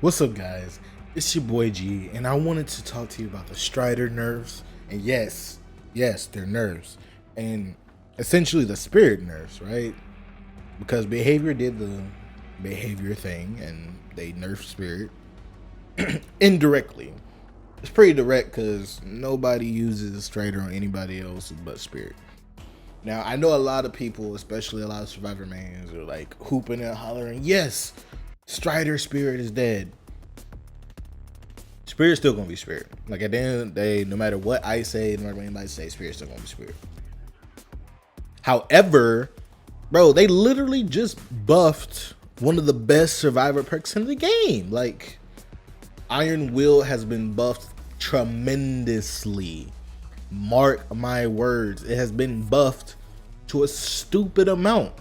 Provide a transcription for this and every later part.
What's up, guys? It's your boy G, and I wanted to talk to you about the Stridor nerves. And yes, they're nerves, and essentially the spirit nerves, right? Because behavior did the behavior thing, and they nerfed spirit indirectly. It's pretty direct because nobody uses Stridor on anybody else but spirit. Now, I know a lot of people, especially a lot of survivor mains, are like hooping and hollering, yes, Stridor spirit is dead. Spirit's still gonna be spirit. Like at the end of the day, no matter what I say, no matter what anybody say, spirit's still gonna be spirit. However, bro, they literally just buffed one of the best survivor perks in the game. Like, Iron Will has been buffed tremendously. Mark my words, it has been buffed to a stupid amount.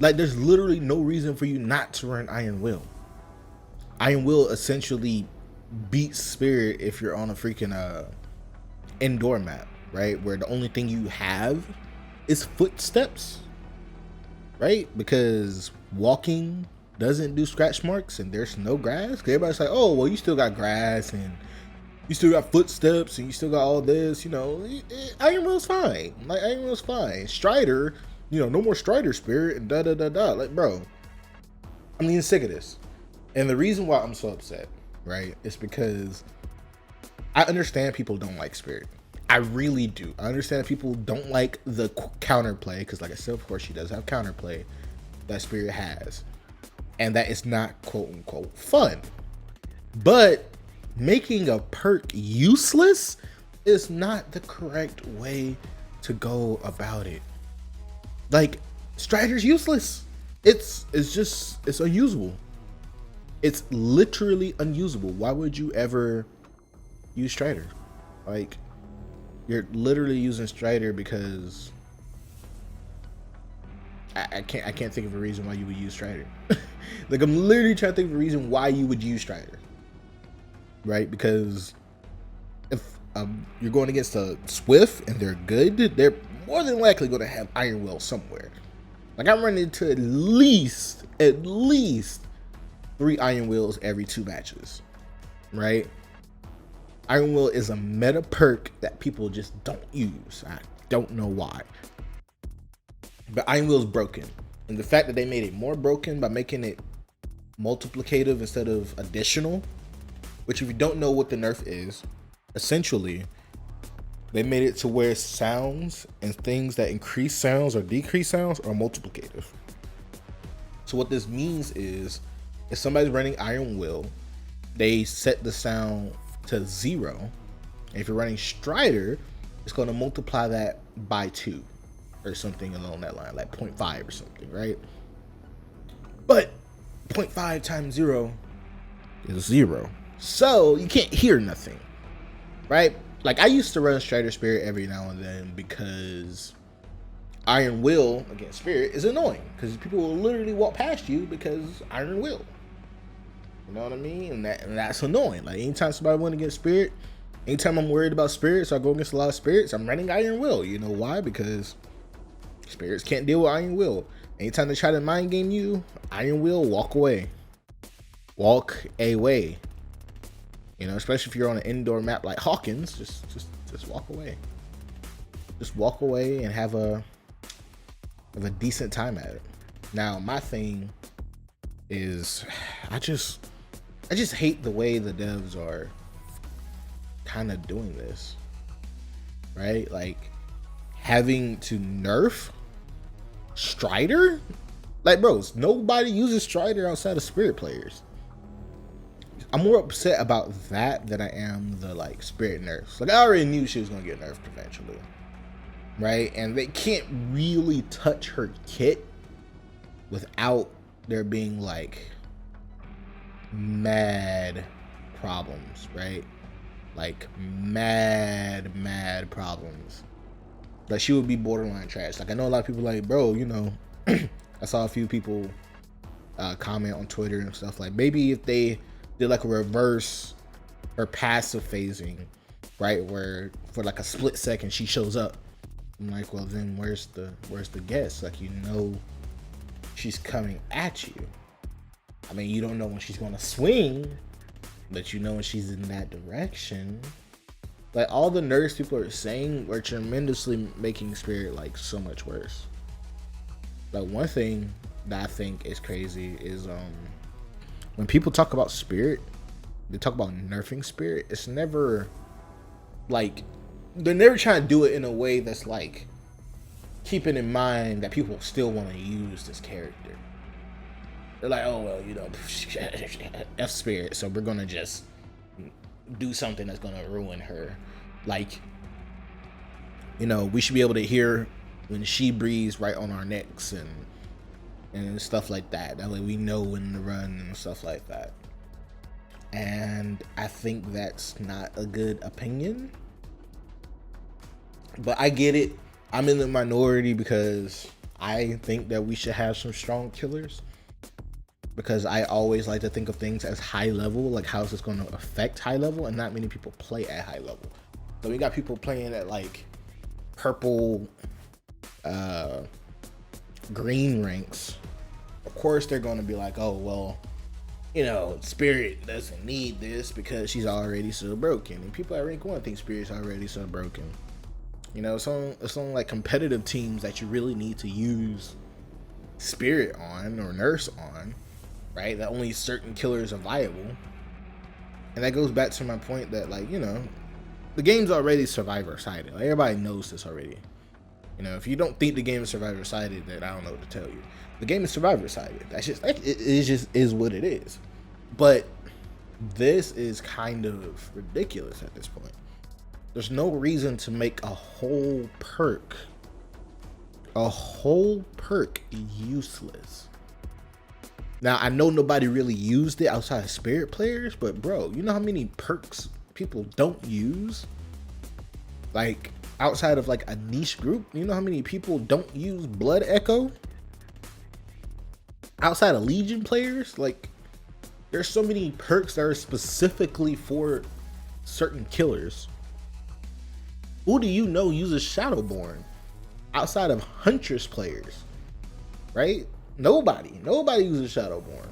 Like, there's literally no reason for you not to run Iron Will. Iron Will essentially beats spirit if you're on a freaking indoor map, right? Where the only thing you have is footsteps, right? Because walking doesn't do scratch marks and there's no grass. Everybody's like, oh, well, you still got grass and you still got footsteps and you still got all this, you know. Iron Will's fine. Like, Iron Will's fine. Stridor, you know, no more Stridor spirit and da. Like, bro, I'm getting sick of this. And the reason why I'm so upset, right, is because I understand people don't like spirit. I really do. I understand people don't like the counterplay because, like I said, of course, she does have counterplay that spirit has, and that is not quote unquote fun. But making a perk useless is not the correct way to go about it. Like, Stridor's useless. It's unusable. It's literally unusable. Why would you ever use Stridor? Like, you're literally using Stridor because I can't think of a reason why you would use Stridor. Like, I'm literally trying to think of a reason why you would use Stridor, right? Because if you're going against a Swift and they're good, they're more than likely going to have Iron Will somewhere. Like, I'm running into at least 3 Iron Wills every 2 matches, right? Iron Will is a meta perk that people just don't use. I don't know why. But Iron Will is broken. And the fact that they made it more broken by making it multiplicative instead of additional, which, if you don't know what the nerf is, essentially, they made it to where sounds and things that increase sounds or decrease sounds are multiplicative. So what this means is, if somebody's running Iron Will, they set the sound to 0. And if you're running Stridor, it's going to multiply that by 2 or something along that line, like 0.5 or something, right? But 0.5 times 0 is 0. So you can't hear nothing, right? Like, I used to run Stridor Spirit every now and then because Iron Will against Spirit is annoying because people will literally walk past you because Iron Will. You know what I mean? And that's annoying. Like, anytime somebody went against Spirit, anytime I'm worried about Spirits, so I go against a lot of Spirits, I'm running Iron Will. You know why? Because Spirits can't deal with Iron Will. Anytime they try to mind game you, Iron Will, walk away. Walk away. You know, especially if you're on an indoor map like Hawkins, just walk away. Just walk away and have a decent time at it. Now, my thing is, I just hate the way the devs are kind of doing this, right? Like, having to nerf Stridor? Like, bros, nobody uses Stridor outside of Spirit players. I'm more upset about that than I am the, like, Spirit nerfs. Like, I already knew she was gonna get nerfed eventually, right? And they can't really touch her kit without there being, like, mad problems, right? Like, mad problems. Like, she would be borderline trash. Like, I know a lot of people like, bro, you know, I saw a few people comment on Twitter and stuff like, maybe if they did like a reverse or passive phasing, right, where for like a split second she shows up. I'm like, well, then where's the guess? Like, you know, she's coming at you. I mean, you don't know when she's gonna swing, but you know when she's in that direction. Like, all the nerfs people are saying are tremendously making Spirit like so much worse. Like, one thing that I think is crazy is when people talk about Spirit, they talk about nerfing Spirit. It's never like, they're never trying to do it in a way that's like keeping in mind that people still want to use this character. They're like, oh well, you know, F Spirit, so we're gonna just do something that's gonna ruin her. Like, you know, we should be able to hear when she breathes right on our necks and stuff like that. That way we know when to run and stuff like that. And I think that's not a good opinion. But I get it. I'm in the minority because I think that we should have some strong killers. Because I always like to think of things as high level, like how is this going to affect high level, and not many people play at high level. So we got people playing at like purple, green ranks. Of course they're going to be like, oh well, you know, Spirit doesn't need this because she's already so broken. And people at rank 1 think Spirit's already so broken. You know, it's on like competitive teams that you really need to use Spirit on or Nurse on, right? That only certain killers are viable. And that goes back to my point that, like, you know, the game's already survivor-sided. Like, everybody knows this already. You know, if you don't think the game is survivor-sided, then I don't know what to tell you. The game is survivor-sided. That's just, it just is what it is. But this is kind of ridiculous at this point. There's no reason to make a whole perk useless. Now, I know nobody really used it outside of Spirit players, but bro, you know how many perks people don't use? Like, outside of like a niche group, you know how many people don't use Blood Echo? Outside of Legion players, like, there's so many perks that are specifically for certain killers. Who do you know uses Shadowborn outside of Huntress players? Right? Nobody uses Shadowborn,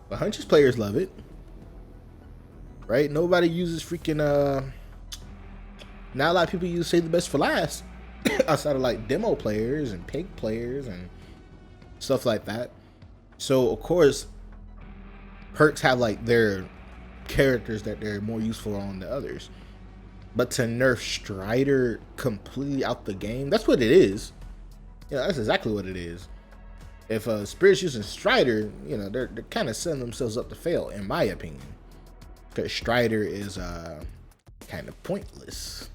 but Huntress players love it. Right? Nobody uses freaking now a lot of people use Save the Best for Last outside of like demo players and pig players and stuff like that. So of course perks have like their characters that they're more useful on than others. But to nerf Stridor completely out the game, that's what it is. You know, that's exactly what it is. If Spirit's using Stridor, you know, they're kind of setting themselves up to fail, in my opinion. Because Stridor is kind of pointless.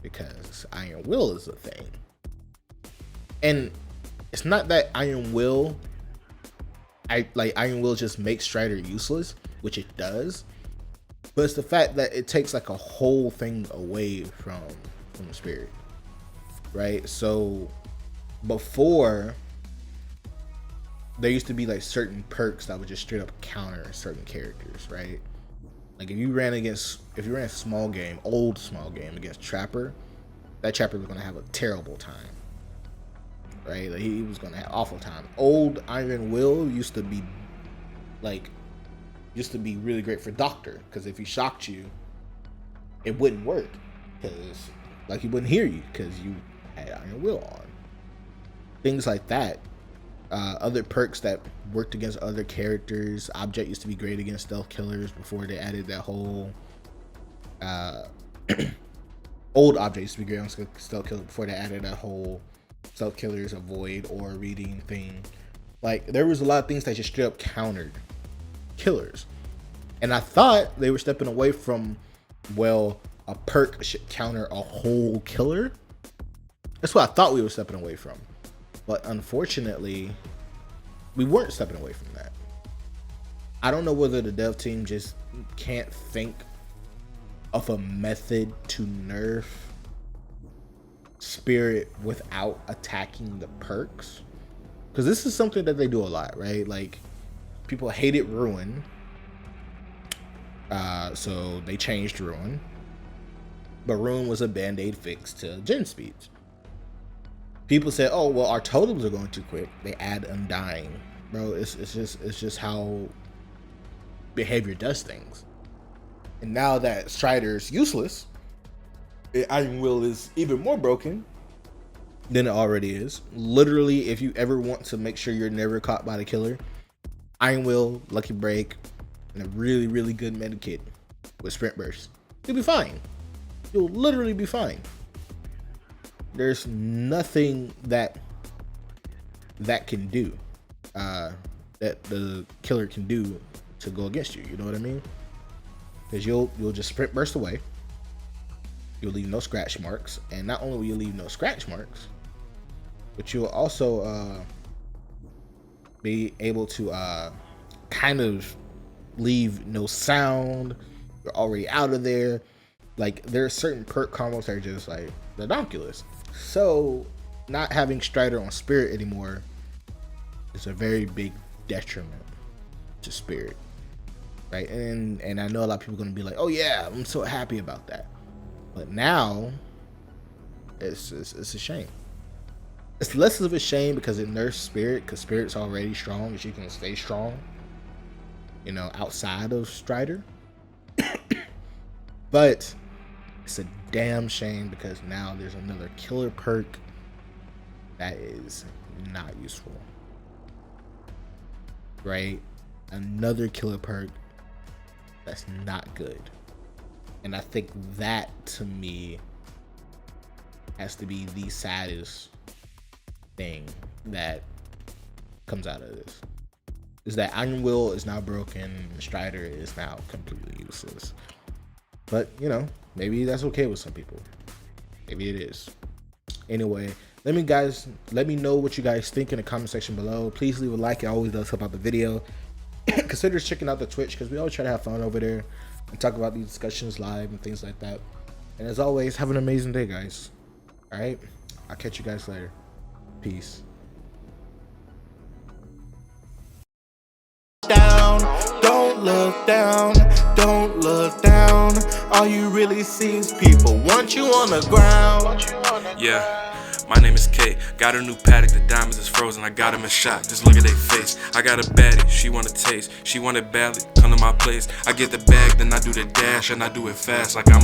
Because Iron Will is a thing. And it's not that Iron Will just makes Stridor useless, which it does. But it's the fact that it takes like a whole thing away from Spirit. Right? So before, there used to be like certain perks that would just straight up counter certain characters, right? Like if you ran a small game, old small game against Trapper, that Trapper was gonna have a terrible time. Right? Like he was gonna have awful time. Old Iron Will used to be really great for Doctor, because if he shocked you, it wouldn't work. Because like he wouldn't hear you because you had Iron Will on. Things like that. Other perks that worked against other characters. Object used to be great against stealth killers before they added that whole old Object used to be great on stealth killers before they added that whole stealth killers avoid or reading thing. Like there was a lot of things that just straight up countered killers, and I thought they were stepping away from, well, a perk should counter a whole killer. That's what I thought we were stepping away from. But unfortunately, we weren't stepping away from that. I don't know whether the dev team just can't think of a method to nerf Spirit without attacking the perks. Because this is something that they do a lot, right? Like, people hated Ruin. So they changed Ruin. But Ruin was a band-aid fix to gen speeds. People said, oh, well, our totems are going too quick. They add Undying. Bro, it's just how behavior does things. And now that Strider's useless, Iron Will is even more broken than it already is. Literally, if you ever want to make sure you're never caught by the killer, Iron Will, Lucky Break, and a really, really good medikit with Sprint Burst, you'll be fine. You'll literally be fine. There's nothing that can do, that the killer can do to go against you. You know what I mean? Because you'll just Sprint Burst away. You'll leave no scratch marks, and not only will you leave no scratch marks, but you'll also be able to kind of leave no sound. You're already out of there. Like, there are certain perk combos that are just like ridiculous. So not having Stridor on Spirit anymore is a very big detriment to Spirit, right? And I know a lot of people are gonna be like, oh yeah, I'm so happy about that. But now it's a shame. It's less of a shame because it nerfs Spirit, because Spirit's already strong and she can stay strong, you know, outside of Stridor. But it's a damn shame because now there's another killer perk that is not useful, right? Another killer perk that's not good. And I think that, to me, has to be the saddest thing that comes out of this, is that Iron Will is now broken and Stridor is now completely useless. But, you know, maybe that's okay with some people. Maybe it is. Anyway, let me know what you guys think in the comment section below. Please leave a like. It always does help out the video. Consider checking out the Twitch, because we always try to have fun over there and talk about these discussions live and things like that. And as always, have an amazing day, guys. All right, I'll catch you guys later. Peace. Down, don't look down, don't look down. All you really see is people want you on the ground. Yeah. My name is Kay, got a new paddock, the diamonds is frozen, I got him a shot, just look at their face. I got a baddie, she wanna taste, she want it badly, come to my place. I get the bag, then I do the dash, and I do it fast like I'm